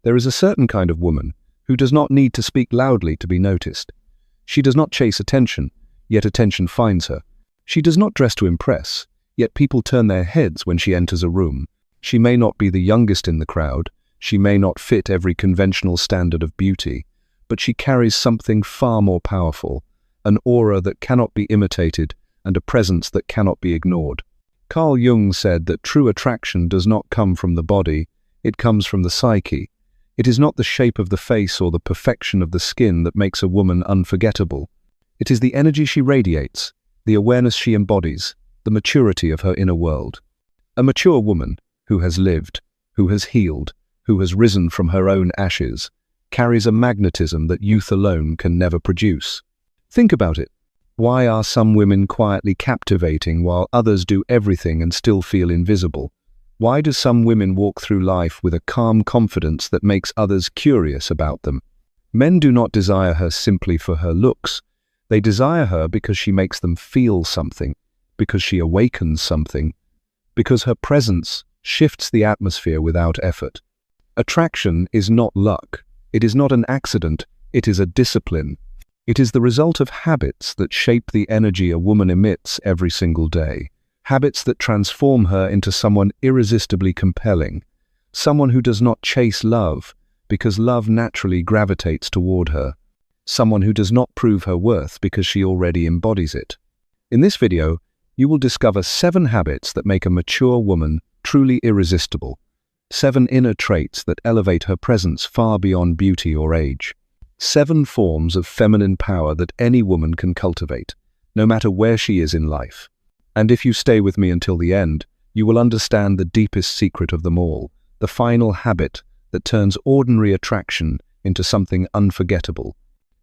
There is a certain kind of woman who does not need to speak loudly to be noticed. She does not chase attention, yet attention finds her. She does not dress to impress, yet people turn their heads when she enters a room. She may not be the youngest in the crowd, she may not fit every conventional standard of beauty, but she carries something far more powerful, an aura that cannot be imitated and a presence that cannot be ignored. Carl Jung said that true attraction does not come from the body, it comes from the psyche. It is not the shape of the face or the perfection of the skin that makes a woman unforgettable. It is the energy she radiates, the awareness she embodies, the maturity of her inner world. A mature woman, who has lived, who has healed, who has risen from her own ashes, carries a magnetism that youth alone can never produce. Think about it. Why are some women quietly captivating while others do everything and still feel invisible? Why do some women walk through life with a calm confidence that makes others curious about them? Men do not desire her simply for her looks. They desire her because she makes them feel something, because she awakens something, because her presence shifts the atmosphere without effort. Attraction is not luck. It is not an accident. It is a discipline. It is the result of habits that shape the energy a woman emits every single day. Habits that transform her into someone irresistibly compelling. Someone who does not chase love, because love naturally gravitates toward her. Someone who does not prove her worth because she already embodies it. In this video, you will discover 7 habits that make a mature woman truly irresistible. 7 inner traits that elevate her presence far beyond beauty or age. 7 forms of feminine power that any woman can cultivate, no matter where she is in life. And if you stay with me until the end, you will understand the deepest secret of them all, the final habit that turns ordinary attraction into something unforgettable.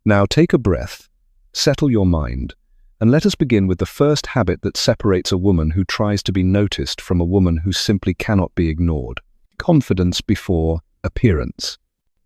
Now take a breath, settle your mind, and let us begin with the first habit that separates a woman who tries to be noticed from a woman who simply cannot be ignored. Confidence before appearance.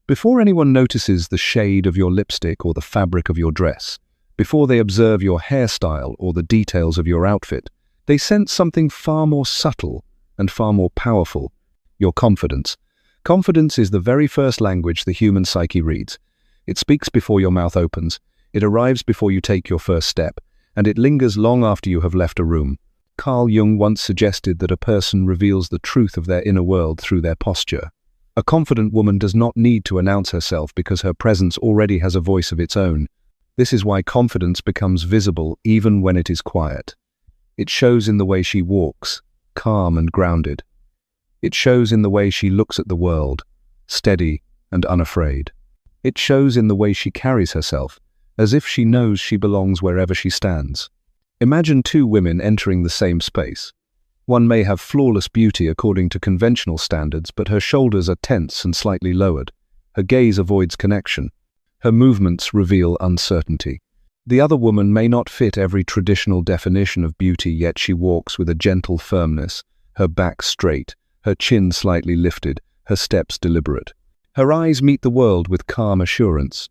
Before anyone notices the shade of your lipstick or the fabric of your dress, before they observe your hairstyle or the details of your outfit, they sense something far more subtle and far more powerful: your confidence. Confidence is the very first language the human psyche reads. It speaks before your mouth opens, it arrives before you take your first step, and it lingers long after you have left a room. Carl Jung once suggested that a person reveals the truth of their inner world through their posture. A confident woman does not need to announce herself because her presence already has a voice of its own. This is why confidence becomes visible even when it is quiet. It shows in the way she walks, calm and grounded. It shows in the way she looks at the world, steady and unafraid. It shows in the way she carries herself, as if she knows she belongs wherever she stands. Imagine 2 women entering the same space. One may have flawless beauty according to conventional standards, but her shoulders are tense and slightly lowered. Her gaze avoids connection. Her movements reveal uncertainty. The other woman may not fit every traditional definition of beauty, yet she walks with a gentle firmness, her back straight, her chin slightly lifted, her steps deliberate. Her eyes meet the world with calm assurance.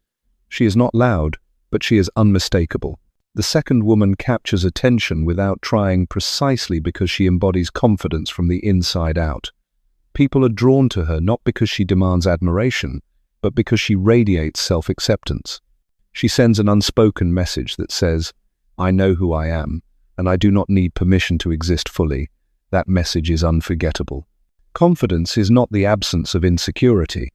She is not loud, but she is unmistakable. The second woman captures attention without trying, precisely because she embodies confidence from the inside out. People are drawn to her not because she demands admiration, but because she radiates self-acceptance. She sends an unspoken message that says, "I know who I am, and I do not need permission to exist fully." That message is unforgettable. Confidence is not the absence of insecurity.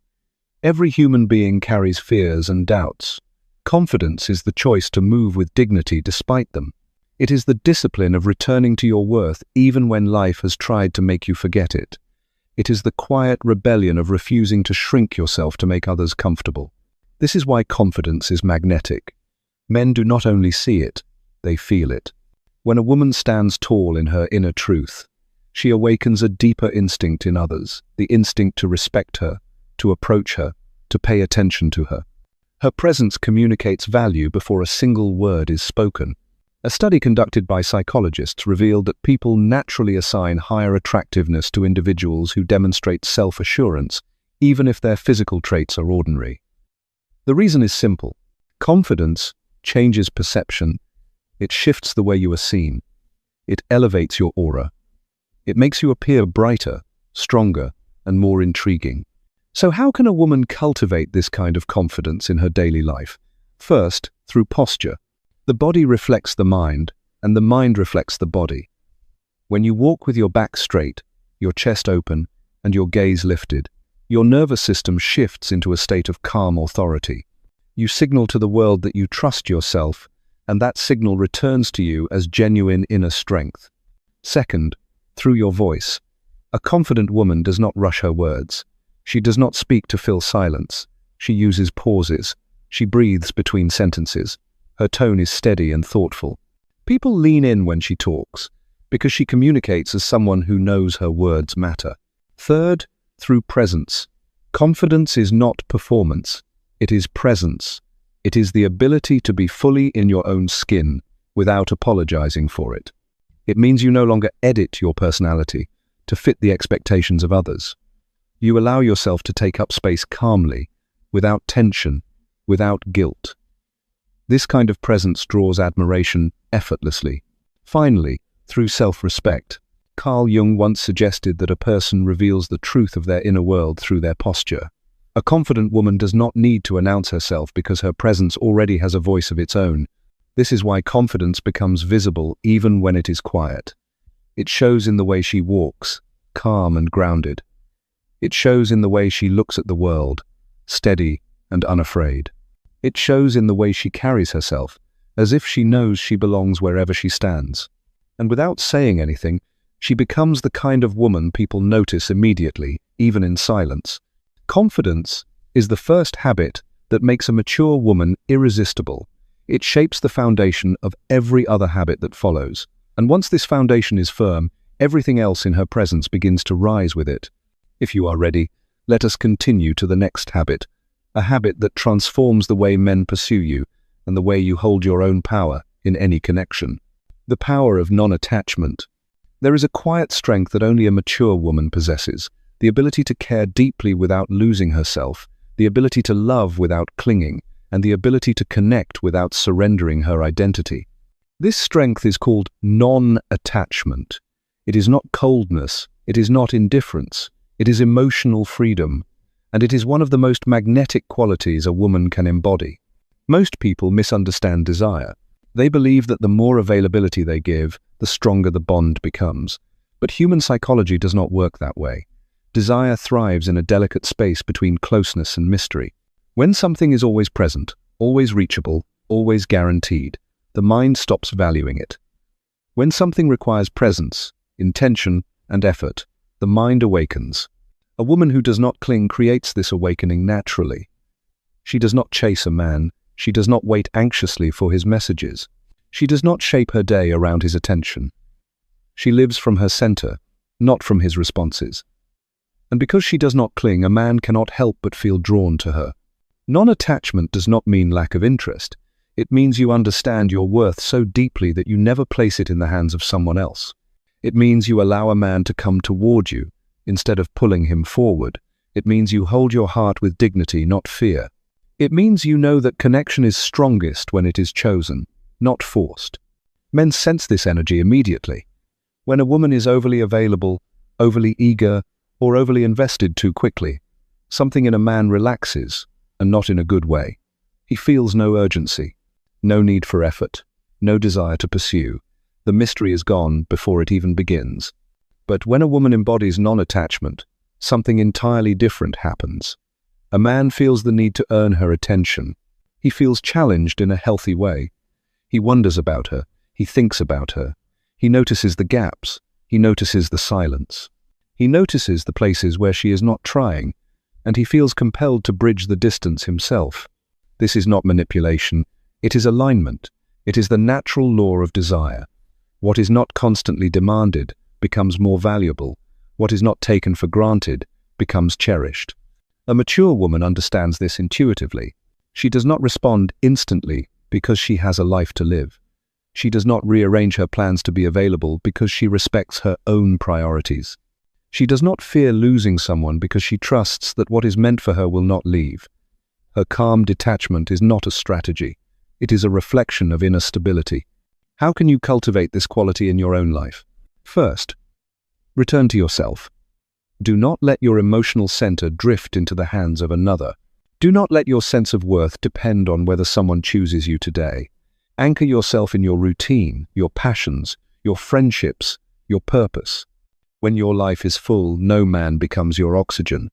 Every human being carries fears and doubts. Confidence is the choice to move with dignity despite them. It is the discipline of returning to your worth even when life has tried to make you forget it. It is the quiet rebellion of refusing to shrink yourself to make others comfortable. This is why confidence is magnetic. Men do not only see it, they feel it. When a woman stands tall in her inner truth, she awakens a deeper instinct in others, the instinct to respect her, to approach her, to pay attention to her. Her presence communicates value before a single word is spoken. A study conducted by psychologists revealed that people naturally assign higher attractiveness to individuals who demonstrate self-assurance, even if their physical traits are ordinary. The reason is simple. Confidence changes perception. It shifts the way you are seen. It elevates your aura. It makes you appear brighter, stronger, and more intriguing. So how can a woman cultivate this kind of confidence in her daily life? First, through posture. The body reflects the mind, and the mind reflects the body. When you walk with your back straight, your chest open, and your gaze lifted, your nervous system shifts into a state of calm authority. You signal to the world that you trust yourself, and that signal returns to you as genuine inner strength. Second, through your voice. A confident woman does not rush her words. She does not speak to fill silence. She uses pauses. She breathes between sentences. Her tone is steady and thoughtful. People lean in when she talks, because she communicates as someone who knows her words matter. Third, through presence. Confidence is not performance. It is presence. It is the ability to be fully in your own skin without apologizing for it. It means you no longer edit your personality to fit the expectations of others. You allow yourself to take up space calmly, without tension, without guilt. This kind of presence draws admiration effortlessly. Finally, through self-respect. Carl Jung once suggested that a person reveals the truth of their inner world through their posture. A confident woman does not need to announce herself because her presence already has a voice of its own. This is why confidence becomes visible even when it is quiet. It shows in the way she walks, calm and grounded. It shows in the way she looks at the world, steady and unafraid. It shows in the way she carries herself, as if she knows she belongs wherever she stands. And without saying anything, she becomes the kind of woman people notice immediately, even in silence. Confidence is the first habit that makes a mature woman irresistible. It shapes the foundation of every other habit that follows. And once this foundation is firm, everything else in her presence begins to rise with it. If you are ready, let us continue to the next habit, a habit that transforms the way men pursue you and the way you hold your own power in any connection. The power of non-attachment. There is a quiet strength that only a mature woman possesses, the ability to care deeply without losing herself, the ability to love without clinging, and the ability to connect without surrendering her identity. This strength is called non-attachment. It is not coldness, it is not indifference, it is emotional freedom, and it is one of the most magnetic qualities a woman can embody. Most people misunderstand desire. They believe that the more availability they give, the stronger the bond becomes. But human psychology does not work that way. Desire thrives in a delicate space between closeness and mystery. When something is always present, always reachable, always guaranteed, the mind stops valuing it. When something requires presence, intention, and effort, the mind awakens. A woman who does not cling creates this awakening naturally. She does not chase a man. She does not wait anxiously for his messages. She does not shape her day around his attention. She lives from her center, not from his responses. And because she does not cling, a man cannot help but feel drawn to her. Non-attachment does not mean lack of interest. It means you understand your worth so deeply that you never place it in the hands of someone else. It means you allow a man to come toward you, instead of pulling him forward. It means you hold your heart with dignity, not fear. It means you know that connection is strongest when it is chosen, not forced. Men sense this energy immediately. When a woman is overly available, overly eager, or overly invested too quickly, something in a man relaxes, and not in a good way. He feels no urgency, no need for effort, no desire to pursue. The mystery is gone before it even begins. But when a woman embodies non-attachment, something entirely different happens. A man feels the need to earn her attention. He feels challenged in a healthy way. He wonders about her. He thinks about her. He notices the gaps. He notices the silence. He notices the places where she is not trying, and he feels compelled to bridge the distance himself. This is not manipulation. It is alignment. It is the natural law of desire. What is not constantly demanded becomes more valuable. What is not taken for granted becomes cherished. A mature woman understands this intuitively. She does not respond instantly because she has a life to live. She does not rearrange her plans to be available because she respects her own priorities. She does not fear losing someone because she trusts that what is meant for her will not leave. Her calm detachment is not a strategy. It is a reflection of inner stability. How can you cultivate this quality in your own life? First, return to yourself. Do not let your emotional center drift into the hands of another. Do not let your sense of worth depend on whether someone chooses you today. Anchor yourself in your routine, your passions, your friendships, your purpose. When your life is full, no man becomes your oxygen.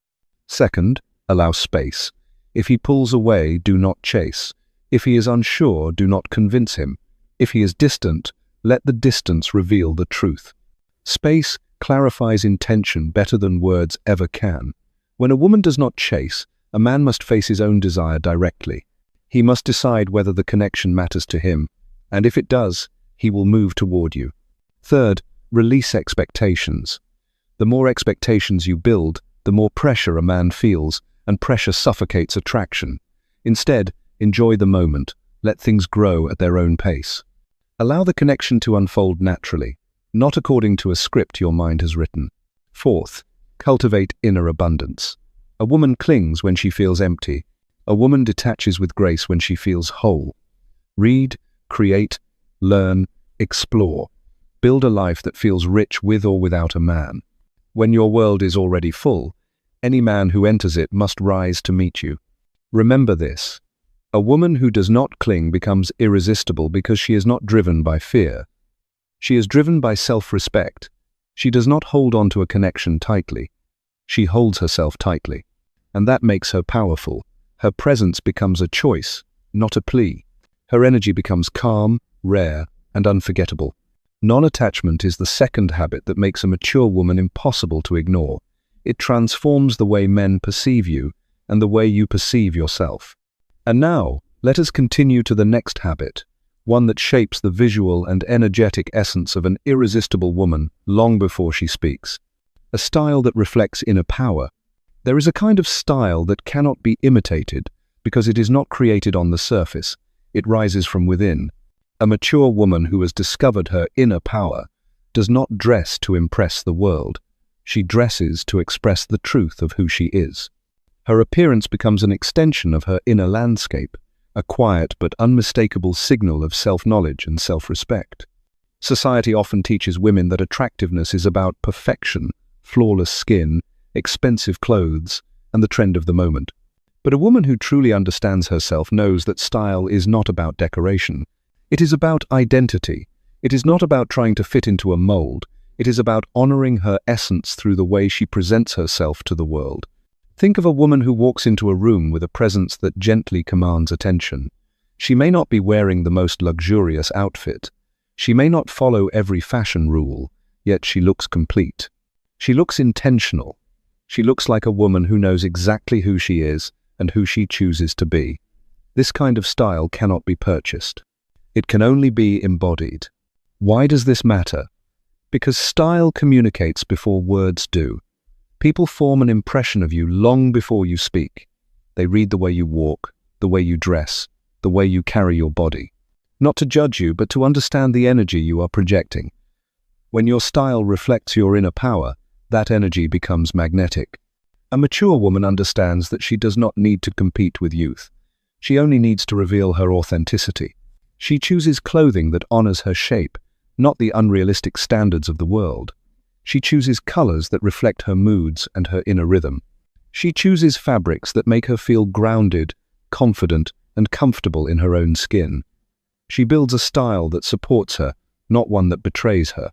Second, allow space. If he pulls away, do not chase. If he is unsure, do not convince him. If he is distant, let the distance reveal the truth. Space clarifies intention better than words ever can. When a woman does not chase, a man must face his own desire directly. He must decide whether the connection matters to him, and if it does, he will move toward you. Third, release expectations. The more expectations you build, the more pressure a man feels, and pressure suffocates attraction. Instead, enjoy the moment. Let things grow at their own pace. Allow the connection to unfold naturally, not according to a script your mind has written. Fourth, cultivate inner abundance. A woman clings when she feels empty. A woman detaches with grace when she feels whole. Read, create, learn, explore. Build a life that feels rich with or without a man. When your world is already full, any man who enters it must rise to meet you. Remember this. A woman who does not cling becomes irresistible because she is not driven by fear. She is driven by self-respect. She does not hold on to a connection tightly. She holds herself tightly. And that makes her powerful. Her presence becomes a choice, not a plea. Her energy becomes calm, rare, and unforgettable. Non-attachment is the second habit that makes a mature woman impossible to ignore. It transforms the way men perceive you and the way you perceive yourself. And now, let us continue to the next habit, one that shapes the visual and energetic essence of an irresistible woman long before she speaks. A style that reflects inner power. There is a kind of style that cannot be imitated because it is not created on the surface. It rises from within. A mature woman who has discovered her inner power does not dress to impress the world. She dresses to express the truth of who she is. Her appearance becomes an extension of her inner landscape, a quiet but unmistakable signal of self-knowledge and self-respect. Society often teaches women that attractiveness is about perfection, flawless skin, expensive clothes, and the trend of the moment. But a woman who truly understands herself knows that style is not about decoration. It is about identity. It is not about trying to fit into a mold. It is about honoring her essence through the way she presents herself to the world. Think of a woman who walks into a room with a presence that gently commands attention. She may not be wearing the most luxurious outfit. She may not follow every fashion rule, yet she looks complete. She looks intentional. She looks like a woman who knows exactly who she is and who she chooses to be. This kind of style cannot be purchased. It can only be embodied. Why does this matter? Because style communicates before words do. People form an impression of you long before you speak. They read the way you walk, the way you dress, the way you carry your body. Not to judge you, but to understand the energy you are projecting. When your style reflects your inner power, that energy becomes magnetic. A mature woman understands that she does not need to compete with youth. She only needs to reveal her authenticity. She chooses clothing that honors her shape, not the unrealistic standards of the world. She chooses colors that reflect her moods and her inner rhythm. She chooses fabrics that make her feel grounded, confident, and comfortable in her own skin. She builds a style that supports her, not one that betrays her.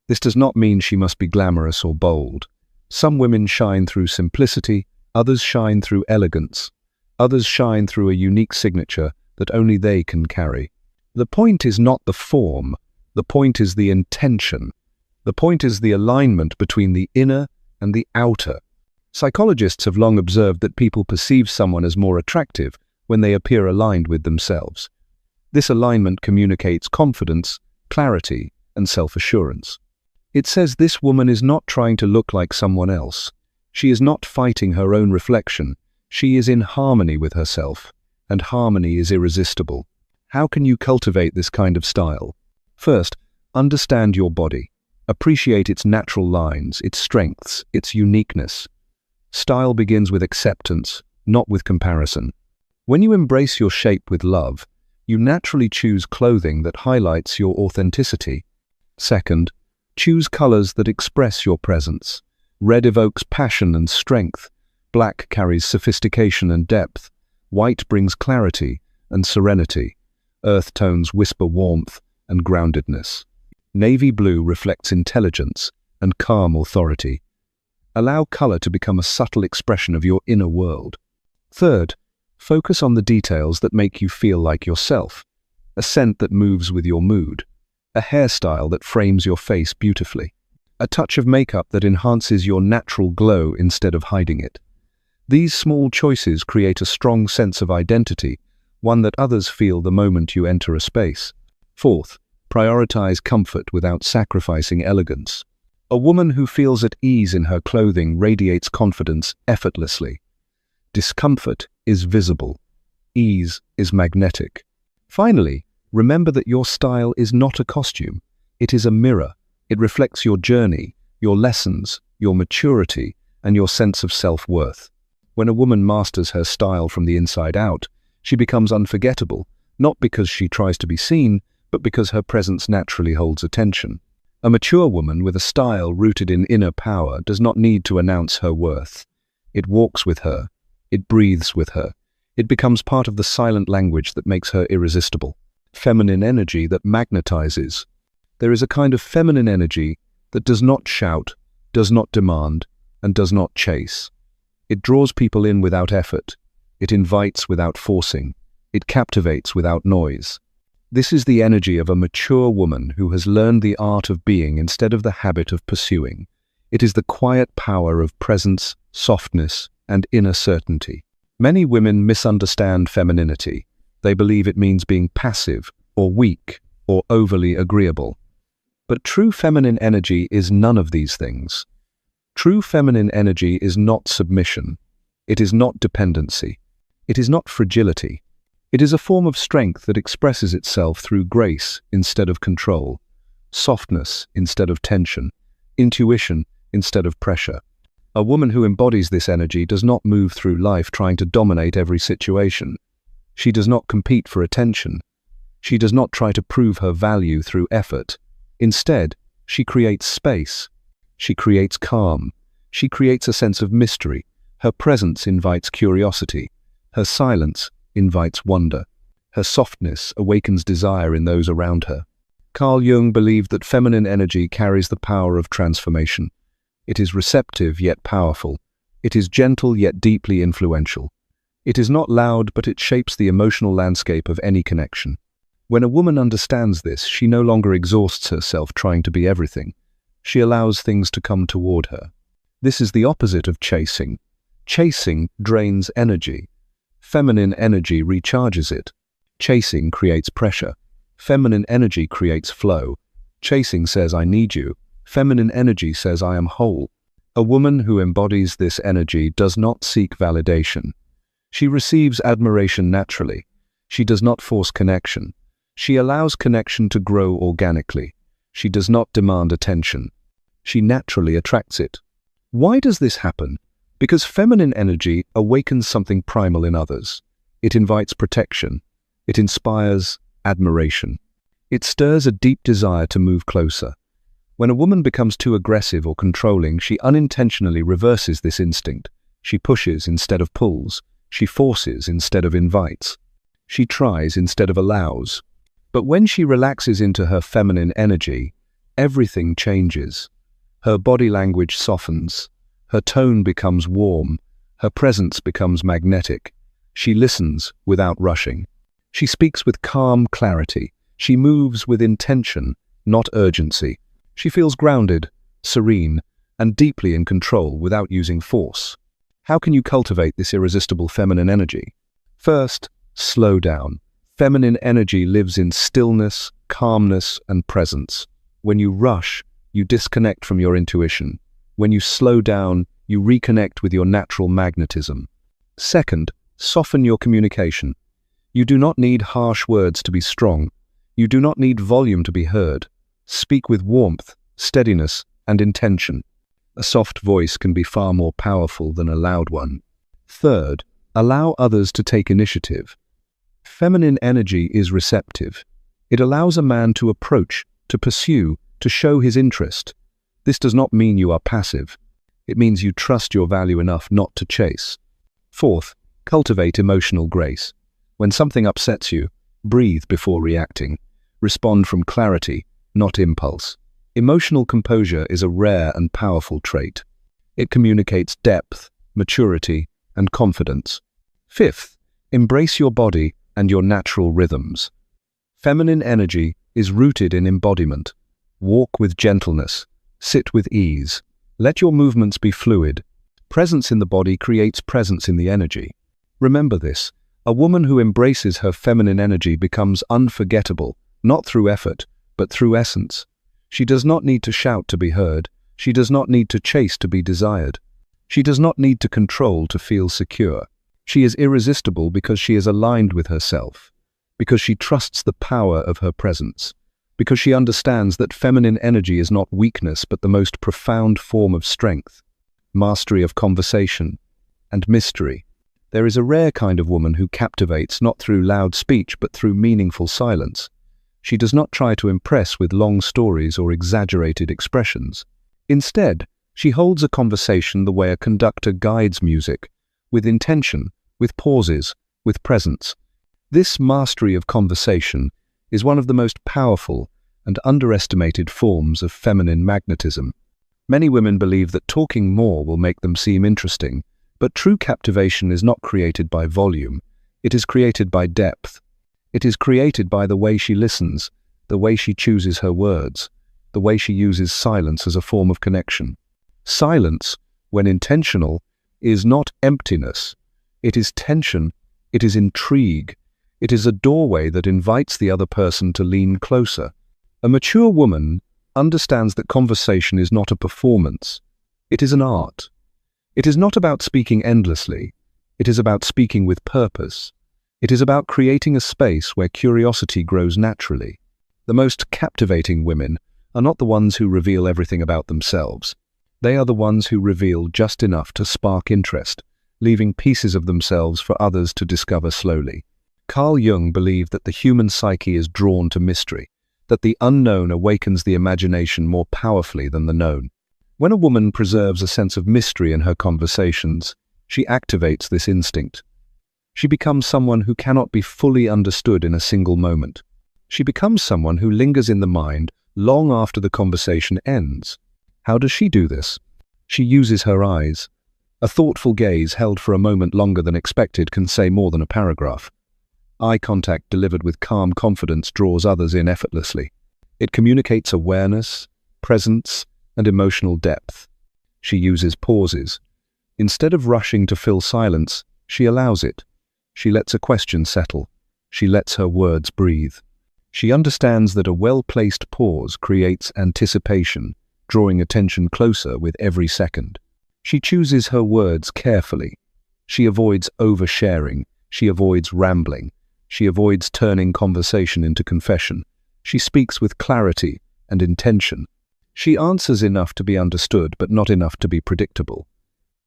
This does not mean she must be glamorous or bold. Some women shine through simplicity, others shine through elegance. Others shine through a unique signature that only they can carry. The point is not the form, the point is the intention. The point is the alignment between the inner and the outer. Psychologists have long observed that people perceive someone as more attractive when they appear aligned with themselves. This alignment communicates confidence, clarity, and self-assurance. It says this woman is not trying to look like someone else. She is not fighting her own reflection. She is in harmony with herself, and harmony is irresistible. How can you cultivate this kind of style? First, understand your body. Appreciate its natural lines, its strengths, its uniqueness. Style begins with acceptance, not with comparison. When you embrace your shape with love, you naturally choose clothing that highlights your authenticity. Second, choose colors that express your presence. Red evokes passion and strength. Black carries sophistication and depth. White brings clarity and serenity. Earth tones whisper warmth and groundedness. Navy blue reflects intelligence and calm authority. Allow color to become a subtle expression of your inner world. Third, focus on the details that make you feel like yourself. A scent that moves with your mood. A hairstyle that frames your face beautifully. A touch of makeup that enhances your natural glow instead of hiding it. These small choices create a strong sense of identity, one that others feel the moment you enter a space. Fourth, prioritize comfort without sacrificing elegance. A woman who feels at ease in her clothing radiates confidence effortlessly. Discomfort is visible. Ease is magnetic. Finally, remember that your style is not a costume. It is a mirror. It reflects your journey, your lessons, your maturity, and your sense of self-worth. When a woman masters her style from the inside out, she becomes unforgettable, not because she tries to be seen, but because her presence naturally holds attention. A mature woman with a style rooted in inner power does not need to announce her worth. It walks with her. It breathes with her. It becomes part of the silent language that makes her irresistible. Feminine energy that magnetizes. There is a kind of feminine energy that does not shout, does not demand, and does not chase. It draws people in without effort. It invites without forcing. It captivates without noise. This is the energy of a mature woman who has learned the art of being instead of the habit of pursuing. It is the quiet power of presence, softness, and inner certainty. Many women misunderstand femininity. They believe it means being passive, or weak, or overly agreeable. But true feminine energy is none of these things. True feminine energy is not submission. It is not dependency. It is not fragility. It is a form of strength that expresses itself through grace instead of control, softness instead of tension, intuition instead of pressure. A woman who embodies this energy does not move through life trying to dominate every situation. She does not compete for attention. She does not try to prove her value through effort. Instead, she creates space. She creates calm. She creates a sense of mystery. Her presence invites curiosity. Her silence invites wonder. Her softness awakens desire in those around her. Carl Jung believed that feminine energy carries the power of transformation. It is receptive yet powerful. It is gentle yet deeply influential. It is not loud, but it shapes the emotional landscape of any connection. When a woman understands this, she no longer exhausts herself trying to be everything. She allows things to come toward her. This is the opposite of chasing. Chasing drains energy. Feminine energy recharges it. Chasing creates pressure. Feminine energy creates flow. Chasing says, I need you. Feminine energy says, I am whole. A woman who embodies this energy does not seek validation. She receives admiration naturally. She does not force connection. She allows connection to grow organically. She does not demand attention. She naturally attracts it. Why does this happen? Because feminine energy awakens something primal in others. It invites protection. It inspires admiration. It stirs a deep desire to move closer. When a woman becomes too aggressive or controlling, she unintentionally reverses this instinct. She pushes instead of pulls. She forces instead of invites. She tries instead of allows. But when she relaxes into her feminine energy, everything changes. Her body language softens. Her tone becomes warm. Her presence becomes magnetic. She listens without rushing. She speaks with calm clarity. She moves with intention, not urgency. She feels grounded, serene, and deeply in control without using force. How can you cultivate this irresistible feminine energy? First, slow down. Feminine energy lives in stillness, calmness, and presence. When you rush, you disconnect from your intuition. When you slow down, you reconnect with your natural magnetism. Second, soften your communication. You do not need harsh words to be strong. You do not need volume to be heard. Speak with warmth, steadiness, and intention. A soft voice can be far more powerful than a loud one. Third, allow others to take initiative. Feminine energy is receptive. It allows a man to approach, to pursue, to show his interest. This does not mean you are passive. It means you trust your value enough not to chase. Fourth, cultivate emotional grace. When something upsets you, breathe before reacting. Respond from clarity, not impulse. Emotional composure is a rare and powerful trait. It communicates depth, maturity, and confidence. Fifth, embrace your body and your natural rhythms. Feminine energy is rooted in embodiment. Walk with gentleness. Sit with ease. Let your movements be fluid. Presence in the body creates presence in the energy. Remember this. A woman who embraces her feminine energy becomes unforgettable, not through effort, but through essence. She does not need to shout to be heard. She does not need to chase to be desired. She does not need to control to feel secure. She is irresistible because she is aligned with herself, because she trusts the power of her presence, because she understands that feminine energy is not weakness but the most profound form of strength, mastery of conversation, and mystery. There is a rare kind of woman who captivates not through loud speech but through meaningful silence. She does not try to impress with long stories or exaggerated expressions. Instead, she holds a conversation the way a conductor guides music, with intention, with pauses, with presence. This mastery of conversation is one of the most powerful and underestimated forms of feminine magnetism. Many women believe that talking more will make them seem interesting, but true captivation is not created by volume. It is created by depth. It is created by the way she listens, the way she chooses her words, the way she uses silence as a form of connection. Silence, when intentional, is not emptiness. It is tension. It is intrigue. It is a doorway that invites the other person to lean closer. A mature woman understands that conversation is not a performance. It is an art. It is not about speaking endlessly. It is about speaking with purpose. It is about creating a space where curiosity grows naturally. The most captivating women are not the ones who reveal everything about themselves. They are the ones who reveal just enough to spark interest, leaving pieces of themselves for others to discover slowly. Carl Jung believed that the human psyche is drawn to mystery, that the unknown awakens the imagination more powerfully than the known. When a woman preserves a sense of mystery in her conversations, she activates this instinct. She becomes someone who cannot be fully understood in a single moment. She becomes someone who lingers in the mind long after the conversation ends. How does she do this? She uses her eyes. A thoughtful gaze held for a moment longer than expected can say more than a paragraph. Eye contact delivered with calm confidence draws others in effortlessly. It communicates awareness, presence, and emotional depth. She uses pauses. Instead of rushing to fill silence, she allows it. She lets a question settle. She lets her words breathe. She understands that a well-placed pause creates anticipation, drawing attention closer with every second. She chooses her words carefully. She avoids oversharing. She avoids rambling. She avoids turning conversation into confession. She speaks with clarity and intention. She answers enough to be understood, but not enough to be predictable.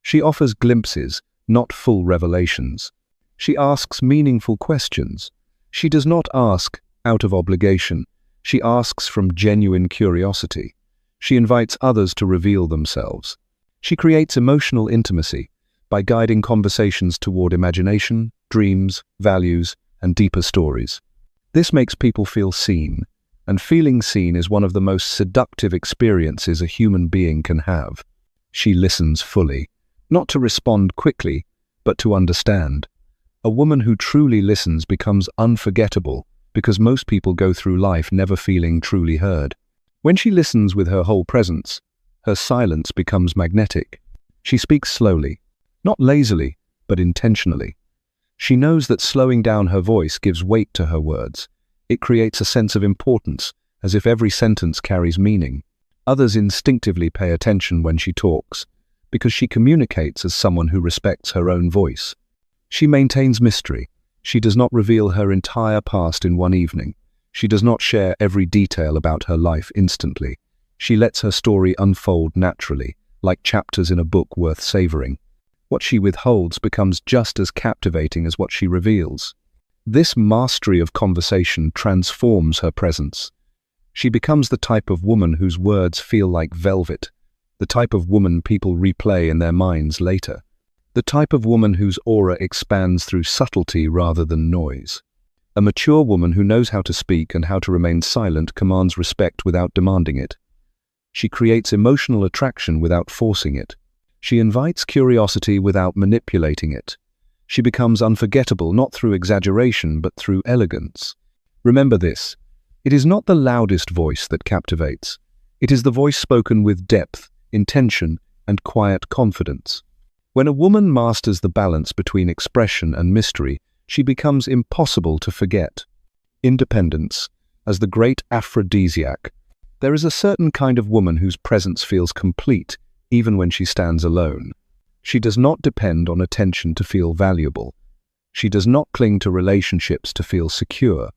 She offers glimpses, not full revelations. She asks meaningful questions. She does not ask out of obligation. She asks from genuine curiosity. She invites others to reveal themselves. She creates emotional intimacy by guiding conversations toward imagination, dreams, values, and deeper stories. This makes people feel seen, and feeling seen is one of the most seductive experiences a human being can have. She listens fully, not to respond quickly, but to understand. A woman who truly listens becomes unforgettable because most people go through life never feeling truly heard. When she listens with her whole presence, her silence becomes magnetic. She speaks slowly, not lazily, but intentionally. She knows that slowing down her voice gives weight to her words. It creates a sense of importance, as if every sentence carries meaning. Others instinctively pay attention when she talks, because she communicates as someone who respects her own voice. She maintains mystery. She does not reveal her entire past in one evening. She does not share every detail about her life instantly. She lets her story unfold naturally, like chapters in a book worth savoring. What she withholds becomes just as captivating as what she reveals. This mastery of conversation transforms her presence. She becomes the type of woman whose words feel like velvet, the type of woman people replay in their minds later, the type of woman whose aura expands through subtlety rather than noise. A mature woman who knows how to speak and how to remain silent commands respect without demanding it. She creates emotional attraction without forcing it. She invites curiosity without manipulating it. She becomes unforgettable not through exaggeration but through elegance. Remember this: it is not the loudest voice that captivates. It is the voice spoken with depth, intention, and quiet confidence. When a woman masters the balance between expression and mystery, she becomes impossible to forget. Independence, as the great aphrodisiac. There is a certain kind of woman whose presence feels complete, even when she stands alone. She does not depend on attention to feel valuable. She does not cling to relationships to feel secure.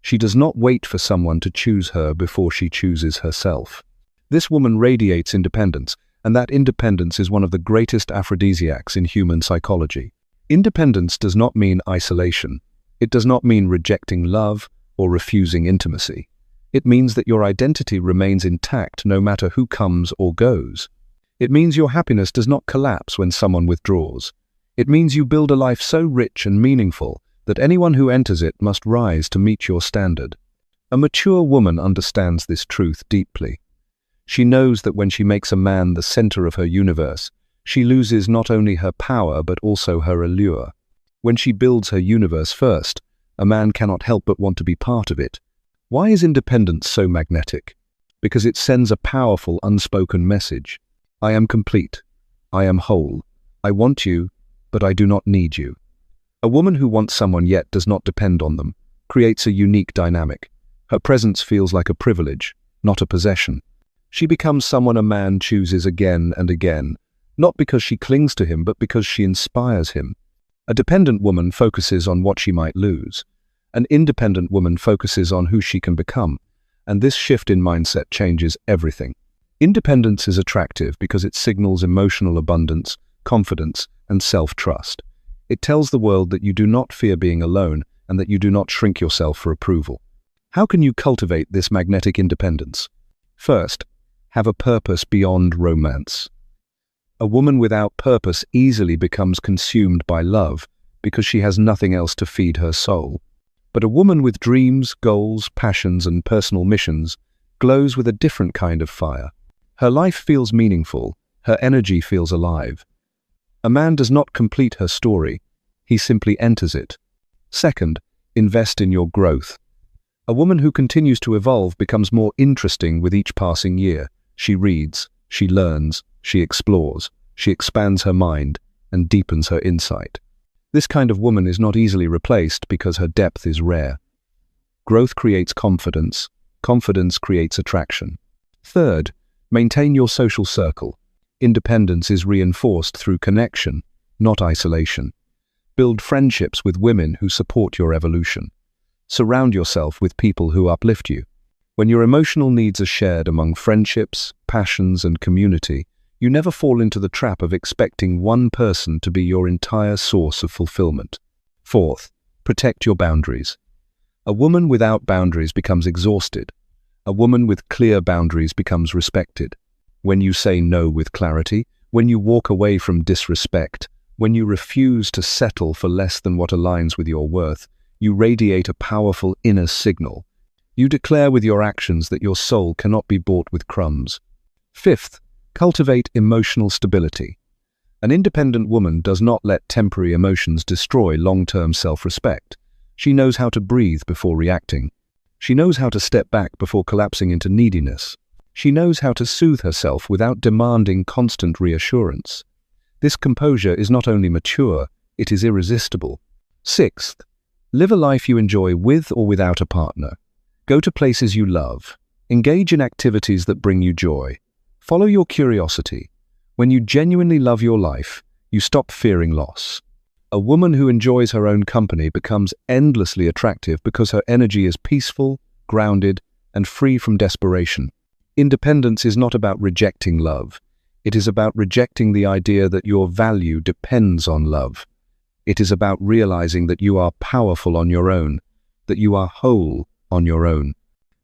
She does not wait for someone to choose her before she chooses herself. This woman radiates independence, and that independence is one of the greatest aphrodisiacs in human psychology. Independence does not mean isolation. It does not mean rejecting love or refusing intimacy. It means that your identity remains intact no matter who comes or goes. It means your happiness does not collapse when someone withdraws. It means you build a life so rich and meaningful that anyone who enters it must rise to meet your standard. A mature woman understands this truth deeply. She knows that when she makes a man the center of her universe, she loses not only her power but also her allure. When she builds her universe first, a man cannot help but want to be part of it. Why is independence so magnetic? Because it sends a powerful unspoken message. I am complete. I am whole. I want you, but I do not need you. A woman who wants someone yet does not depend on them creates a unique dynamic. Her presence feels like a privilege, not a possession. She becomes someone a man chooses again and again, not because she clings to him, but because she inspires him. A dependent woman focuses on what she might lose. An independent woman focuses on who she can become, and this shift in mindset changes everything. Independence is attractive because it signals emotional abundance, confidence, and self-trust. It tells the world that you do not fear being alone and that you do not shrink yourself for approval. How can you cultivate this magnetic independence? First, have a purpose beyond romance. A woman without purpose easily becomes consumed by love because she has nothing else to feed her soul. But a woman with dreams, goals, passions, and personal missions glows with a different kind of fire. Her life feels meaningful, her energy feels alive. A man does not complete her story, he simply enters it. Second, invest in your growth. A woman who continues to evolve becomes more interesting with each passing year. She reads, she learns, she explores, she expands her mind, and deepens her insight. This kind of woman is not easily replaced because her depth is rare. Growth creates confidence. Confidence creates attraction. Third, maintain your social circle. Independence is reinforced through connection, not isolation. Build friendships with women who support your evolution. Surround yourself with people who uplift you. When your emotional needs are shared among friendships, passions, and community, you never fall into the trap of expecting one person to be your entire source of fulfillment. Fourth, protect your boundaries. A woman without boundaries becomes exhausted. A woman with clear boundaries becomes respected. When you say no with clarity, when you walk away from disrespect, when you refuse to settle for less than what aligns with your worth, you radiate a powerful inner signal. You declare with your actions that your soul cannot be bought with crumbs. Fifth, cultivate emotional stability. An independent woman does not let temporary emotions destroy long-term self-respect. She knows how to breathe before reacting. She knows how to step back before collapsing into neediness. She knows how to soothe herself without demanding constant reassurance. This composure is not only mature, it is irresistible. Sixth, live a life you enjoy with or without a partner. Go to places you love. Engage in activities that bring you joy. Follow your curiosity. When you genuinely love your life, you stop fearing loss. A woman who enjoys her own company becomes endlessly attractive because her energy is peaceful, grounded, and free from desperation. Independence is not about rejecting love. It is about rejecting the idea that your value depends on love. It is about realizing that you are powerful on your own, that you are whole on your own,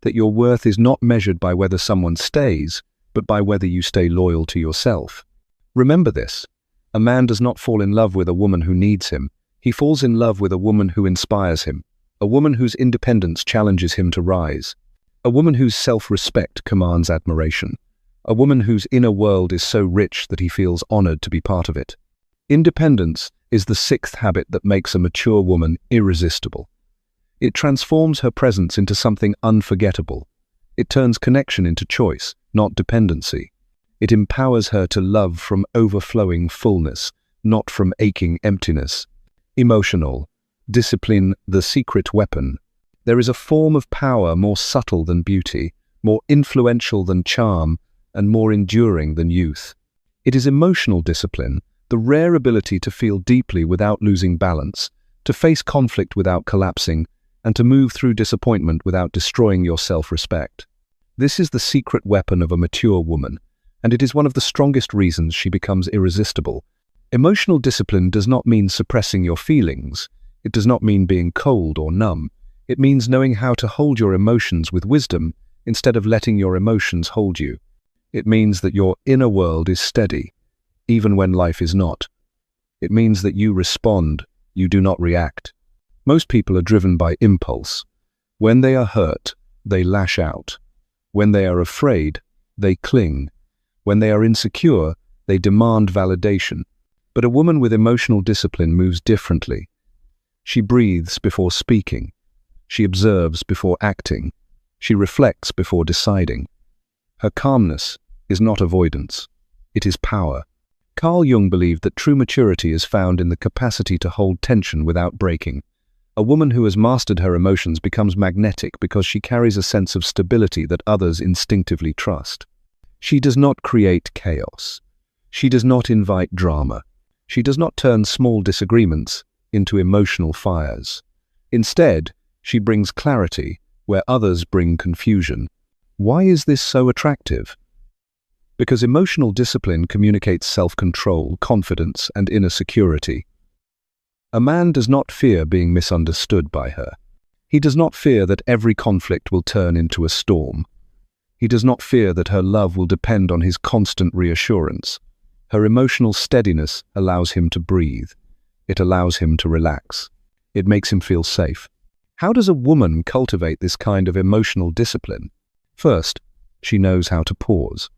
that your worth is not measured by whether someone stays, but by whether you stay loyal to yourself. Remember this. A man does not fall in love with a woman who needs him. He falls in love with a woman who inspires him, a woman whose independence challenges him to rise, a woman whose self-respect commands admiration, a woman whose inner world is so rich that he feels honored to be part of it. Independence is the sixth habit that makes a mature woman irresistible. It transforms her presence into something unforgettable. It turns connection into choice, not dependency. It empowers her to love from overflowing fullness, not from aching emptiness. Emotional discipline, the secret weapon. There is a form of power more subtle than beauty, more influential than charm, and more enduring than youth. It is emotional discipline, the rare ability to feel deeply without losing balance, to face conflict without collapsing, and to move through disappointment without destroying your self-respect. This is the secret weapon of a mature woman, and it is one of the strongest reasons she becomes irresistible. Emotional discipline does not mean suppressing your feelings. It does not mean being cold or numb. It means knowing how to hold your emotions with wisdom instead of letting your emotions hold you. It means that your inner world is steady, even when life is not. It means that you respond, you do not react. Most people are driven by impulse. When they are hurt, they lash out. When they are afraid, they cling. When they are insecure, they demand validation. But a woman with emotional discipline moves differently. She breathes before speaking. She observes before acting. She reflects before deciding. Her calmness is not avoidance. It is power. Carl Jung believed that true maturity is found in the capacity to hold tension without breaking. A woman who has mastered her emotions becomes magnetic because she carries a sense of stability that others instinctively trust. She does not create chaos. She does not invite drama. She does not turn small disagreements into emotional fires. Instead, she brings clarity where others bring confusion. Why is this so attractive? Because emotional discipline communicates self-control, confidence, and inner security. A man does not fear being misunderstood by her. He does not fear that every conflict will turn into a storm. He does not fear that her love will depend on his constant reassurance. Her emotional steadiness allows him to breathe. It allows him to relax. It makes him feel safe. How does a woman cultivate this kind of emotional discipline? First, she knows how to pause.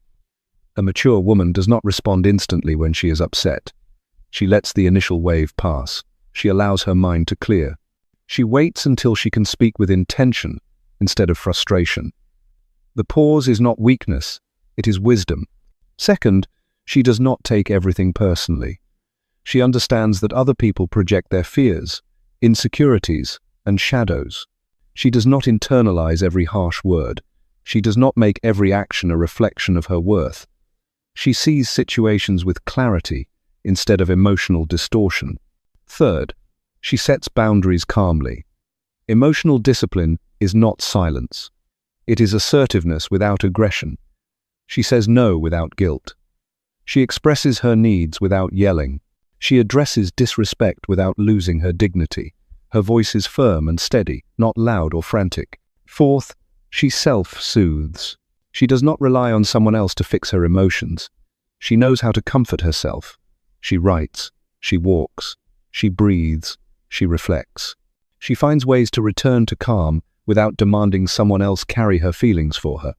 A mature woman does not respond instantly when she is upset. She lets the initial wave pass. She allows her mind to clear. She waits until she can speak with intention instead of frustration. The pause is not weakness, it is wisdom. Second, she does not take everything personally. She understands that other people project their fears, insecurities, and shadows. She does not internalize every harsh word. She does not make every action a reflection of her worth. She sees situations with clarity instead of emotional distortion. Third, she sets boundaries calmly. Emotional discipline is not silence. It is assertiveness without aggression. She says no without guilt. She expresses her needs without yelling. She addresses disrespect without losing her dignity. Her voice is firm and steady, not loud or frantic. Fourth, she self-soothes. She does not rely on someone else to fix her emotions. She knows how to comfort herself. She writes, she walks, she breathes, she reflects. She finds ways to return to calm without demanding someone else carry her feelings for her.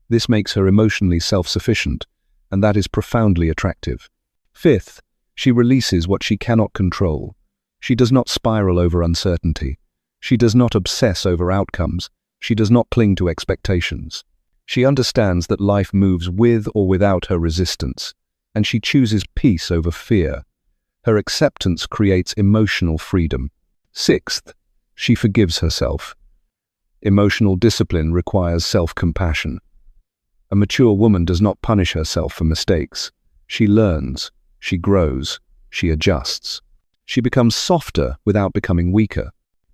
This makes her emotionally self-sufficient, and that is profoundly attractive. Fifth, she releases what she cannot control. She does not spiral over uncertainty. She does not obsess over outcomes. She does not cling to expectations. She understands that life moves with or without her resistance, and she chooses peace over fear. Her acceptance creates emotional freedom. Sixth, she forgives herself. Emotional discipline requires self-compassion. A mature woman does not punish herself for mistakes. She learns, she grows, she adjusts. She becomes softer without becoming weaker.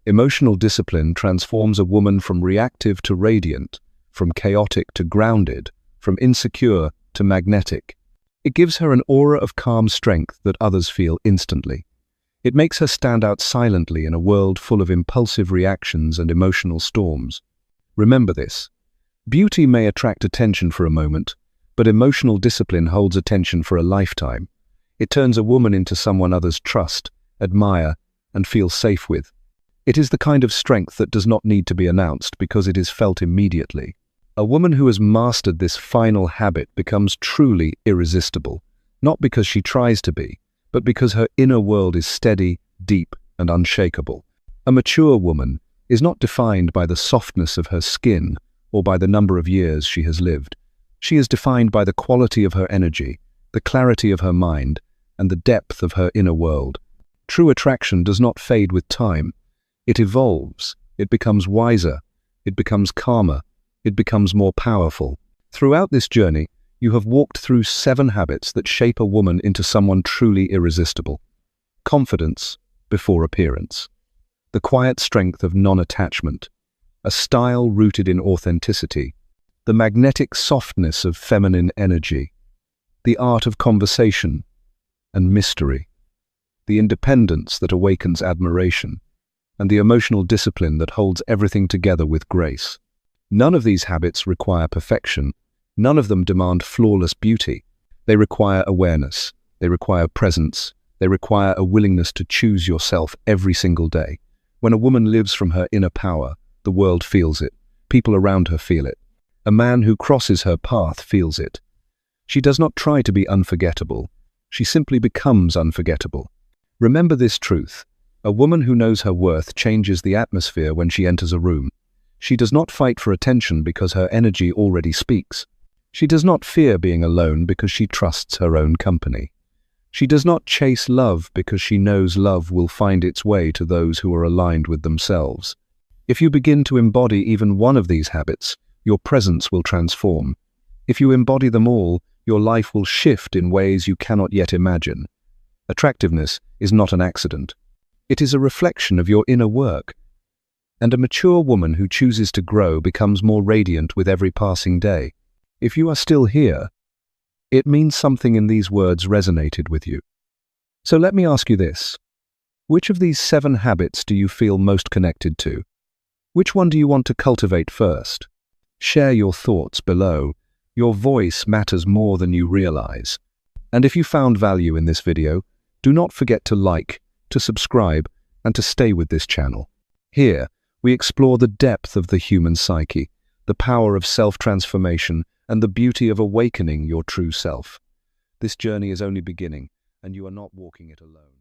Emotional discipline transforms a woman from reactive to radiant, from chaotic to grounded, from insecure to magnetic. It gives her an aura of calm strength that others feel instantly. It makes her stand out silently in a world full of impulsive reactions and emotional storms. Remember this. Beauty may attract attention for a moment, But emotional discipline holds attention for a lifetime. It turns a woman into someone others trust, admire, and feel safe with. It is the kind of strength that does not need to be announced because it is felt immediately. A woman who has mastered this final habit becomes truly irresistible, not because she tries to be, but because her inner world is steady, deep, and unshakable. A mature woman is not defined by the softness of her skin or by the number of years she has lived. She is defined by the quality of her energy, the clarity of her mind, and the depth of her inner world. True attraction does not fade with time. It evolves, it becomes wiser, it becomes calmer, it becomes more powerful. Throughout this journey, you have walked through 7 habits that shape a woman into someone truly irresistible. Confidence before appearance. The quiet strength of non-attachment. A style rooted in authenticity. The magnetic softness of feminine energy. The art of conversation and mystery. The independence that awakens admiration. And the emotional discipline that holds everything together with grace. None of these habits require perfection. None of them demand flawless beauty. They require awareness. They require presence. They require a willingness to choose yourself every single day. When a woman lives from her inner power, the world feels it. People around her feel it. A man who crosses her path feels it. She does not try to be unforgettable. She simply becomes unforgettable. Remember this truth. A woman who knows her worth changes the atmosphere when she enters a room. She does not fight for attention because her energy already speaks. She does not fear being alone because she trusts her own company. She does not chase love because she knows love will find its way to those who are aligned with themselves. If you begin to embody even one of these habits, your presence will transform. If you embody them all, your life will shift in ways you cannot yet imagine. Attractiveness is not an accident. It is a reflection of your inner work. And a mature woman who chooses to grow becomes more radiant with every passing day. If you are still here, it means something in these words resonated with you. So let me ask you this. Which of these 7 habits do you feel most connected to? Which one do you want to cultivate first? Share your thoughts below. Your voice matters more than you realize. And if you found value in this video, do not forget to like, to subscribe, and to stay with this channel. Here, we explore the depth of the human psyche, the power of self-transformation, and the beauty of awakening your true self. This journey is only beginning, and you are not walking it alone.